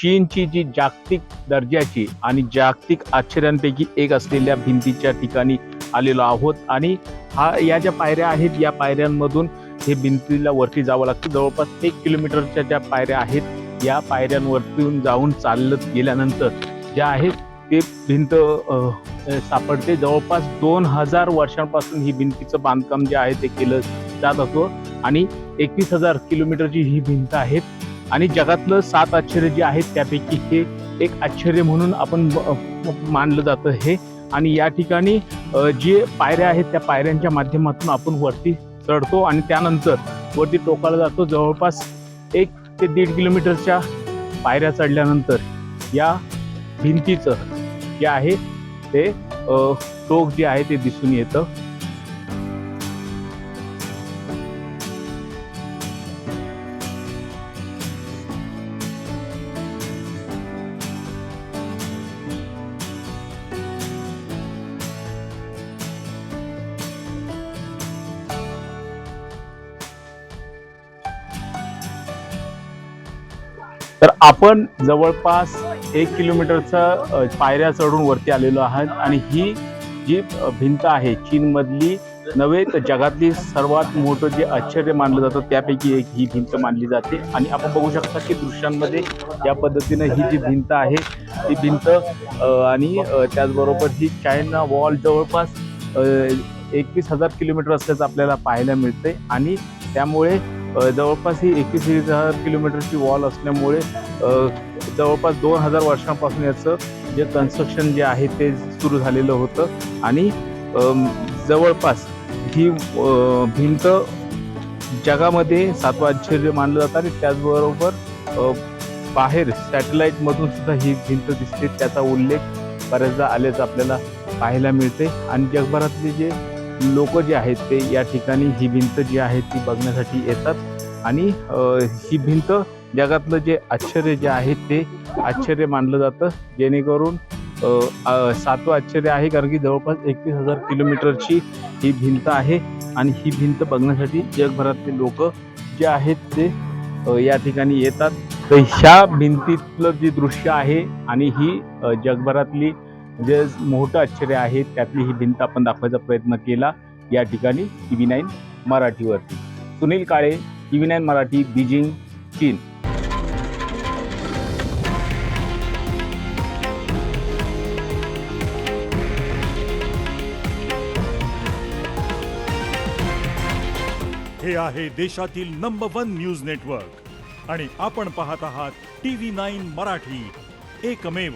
चीनची जी जागतिक दर्जाची आणि जागतिक आश्चर्यांपैकी एक असलेल्या भिंतीच्या ठिकाणी आलेलो आहोत आणि या ज्या पायऱ्या आहेत या पायऱ्यांमधून हे भिंतीला वरती जावं लागतं। जवळपास 1 किलोमीटरच्या ज्या पायऱ्या आहेत या पायऱ्यांवरतून जाऊन चालत गेल्यानंतर ज्या आहेत ते भिंत सापडते। जवळपास 2000 वर्षांपासून ही भिंतीचं बांधकाम जे आहे ते केलं जात असतं आणि 21,000 किलोमीटरची ही भिंत आहे आणि जगातलं 7 आश्चर्य जे आहेत त्यापैकी हे एक आश्चर्य म्हणून आपण मानलं जातं हे। आणि या ठिकाणी जे पायऱ्या आहेत त्या पायऱ्यांच्या माध्यमातून आपण वरती चढतो आणि त्यानंतर वरती टोकाला जातो। जवळपास 1 ते 1.5 किलोमीटरच्या पायऱ्या चढल्यानंतर या भिंतीचं जे आहे ते टोक जे आहे ते दिसून येतं। तर आपण जवळपास 1 किलोमीटरचा पायऱ्या चढून वरती आलेलो आहात आणि ही जी भिंत आहे चीनमधली नव्हे तर जगातली सर्वात मोठं जे आश्चर्य मानलं जातं त्यापैकी एक ही भिंत मानली जाते। आणि आपण बघू शकता की दृश्यांमध्ये या पद्धतीनं ही जी भिंत आहे ती भिंत आणि त्याचबरोबर ही चायना वॉल जवळपास 21,000 किलोमीटर असल्याचं आपल्याला पाहायला मिळते आणि त्यामुळे जवळपास ही 21,000 किलोमीटरची वॉल असल्यामुळे जवळपास 2000 वर्षांपासून याचं जे कन्स्ट्रक्शन जे आहे ते सुरू झालेलं होतं आणि जवळपास ही भिंत जगामध्ये 7वं आश्चर्य मानलं जातं आणि त्याचबरोबर बाहेर सॅटेलाईटमधून सुद्धा ही भिंत दिसते, त्याचा उल्लेख बऱ्याचदा आल्याचं आपल्याला पाहायला मिळते। आणि जगभरातले जे लोक जे आहेत ते या ठिकाणी ही भिंत जी आहे ती बघण्यासाठी येतात आणि ही भिंत जगातलं जे आश्चर्य जे आहे ते आश्चर्य मानलं जातं, जेणेकरून 7वं आश्चर्य आहे कारण की जवळपास 21,000 किलोमीटरची ही भिंत आहे आणि ही भिंत बघण्यासाठी जगभरातले लोक जे आहेत ते या ठिकाणी येतात। तर ह्या भिंतीतलं जे दृश्य आहे आणि ही जगभरातली जे मोठं आश्चर्य आहे त्यातली ही भिंत आपण दाखवायचा प्रयत्न केला या ठिकाणी TV9 मराठीवरती। सुनील काळे, TV9 मराठी, बीजिंग, चीन। हे आहे देशातील नंबर 1 न्यूज नेटवर्क आणि आपण पाहत आहात TV9 मराठी, एकमेव।